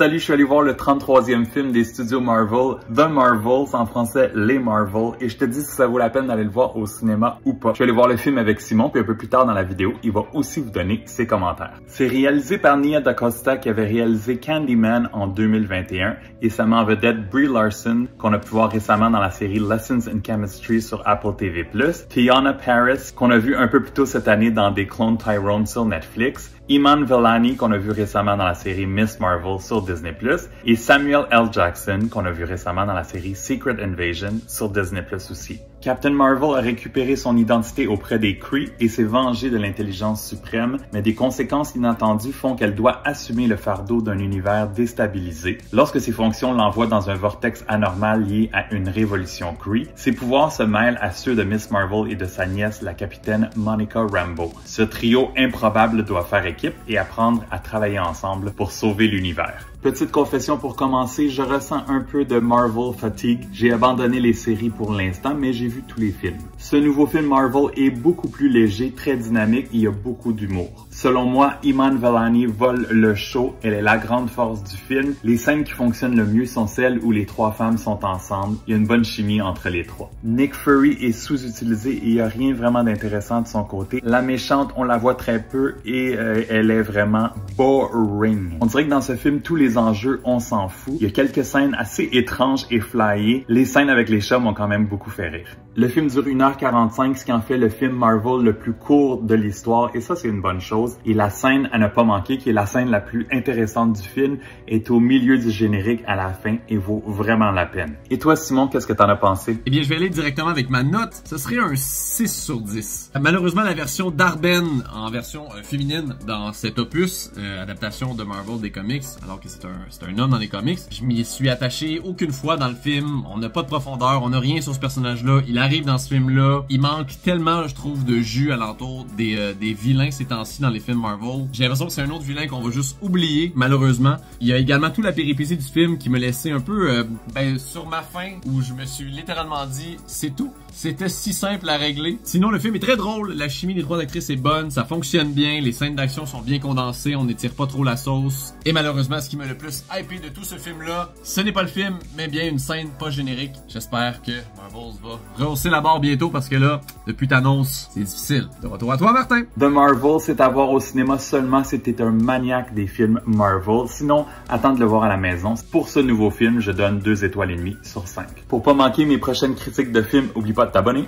Salut, je suis allé voir le 33e film des studios Marvel, The Marvels, en français Les Marvels, et je te dis si ça vaut la peine d'aller le voir au cinéma ou pas. Je suis allé voir le film avec Simon, puis un peu plus tard dans la vidéo, il va aussi vous donner ses commentaires. C'est réalisé par Nia DaCosta qui avait réalisé Candyman en 2021, et ça met en vedette Brie Larson, qu'on a pu voir récemment dans la série Lessons in Chemistry sur Apple TV+, Teyonah Parris, qu'on a vu un peu plus tôt cette année dans Des Clones Tyrone sur Netflix, Iman Vellani, qu'on a vu récemment dans la série Miss Marvel sur Disney+, et Samuel L. Jackson, qu'on a vu récemment dans la série Secret Invasion sur Disney+, aussi. Captain Marvel a récupéré son identité auprès des Kree et s'est vengée de l'intelligence suprême, mais des conséquences inattendues font qu'elle doit assumer le fardeau d'un univers déstabilisé. Lorsque ses fonctions l'envoient dans un vortex anormal lié à une révolution Kree, ses pouvoirs se mêlent à ceux de Miss Marvel et de sa nièce, la capitaine Monica Rambeau. Ce trio improbable doit faire équipe et apprendre à travailler ensemble pour sauver l'univers. Petite confession pour commencer, je ressens un peu de Marvel fatigue. J'ai abandonné les séries pour l'instant, mais j'ai vu tous les films. Ce nouveau film Marvel est beaucoup plus léger, très dynamique et il y a beaucoup d'humour. Selon moi, Iman Vellani vole le show, elle est la grande force du film. Les scènes qui fonctionnent le mieux sont celles où les trois femmes sont ensemble. Il y a une bonne chimie entre les trois. Nick Fury est sous-utilisé et il n'y a rien vraiment d'intéressant de son côté. La méchante, on la voit très peu et elle est vraiment boring. On dirait que dans ce film, tous les enjeux, on s'en fout. Il y a quelques scènes assez étranges et flyées. Les scènes avec les chats m'ont quand même beaucoup fait rire. Le film dure 1h45, ce qui en fait le film Marvel le plus court de l'histoire, et ça c'est une bonne chose. Et la scène à ne pas manquer, qui est la scène la plus intéressante du film, est au milieu du générique à la fin et vaut vraiment la peine. Et toi Simon, qu'est-ce que t'en as pensé? Eh bien, je vais aller directement avec ma note. Ce serait un 6 sur 10. Malheureusement, la version d'Arben en version féminine dans cet opus, adaptation de Marvel des comics, alors que c'est un homme dans les comics, je m'y suis attaché aucune fois dans le film. On n'a pas de profondeur, on n'a rien sur ce personnage-là. Il arrive dans ce film-là, il manque tellement, je trouve, de jus alentour des vilains ces temps-ci dans les films Marvel. J'ai l'impression que c'est un autre vilain qu'on va juste oublier, malheureusement. Il y a également toute la péripétie du film qui me laissait un peu sur ma faim, où je me suis littéralement dit, c'est tout. C'était si simple à régler. Sinon, le film est très drôle, la chimie des trois actrices est bonne, ça fonctionne bien, les scènes d'action sont bien condensées, on n'étire pas trop la sauce. Et malheureusement, ce qui m'a le plus hypé de tout ce film-là, ce n'est pas le film, mais bien une scène pas générique. J'espère que Marvel va rehausser la barre bientôt parce que là, depuis t'annonces, c'est difficile. De retour à toi, Martin! The Marvel, c'est à voir au cinéma seulement si t'es un maniaque des films Marvel. Sinon, attends de le voir à la maison. Pour ce nouveau film, je donne 2 étoiles et demie sur 5. Pour pas manquer mes prochaines critiques de films, oublie pas de t'abonner.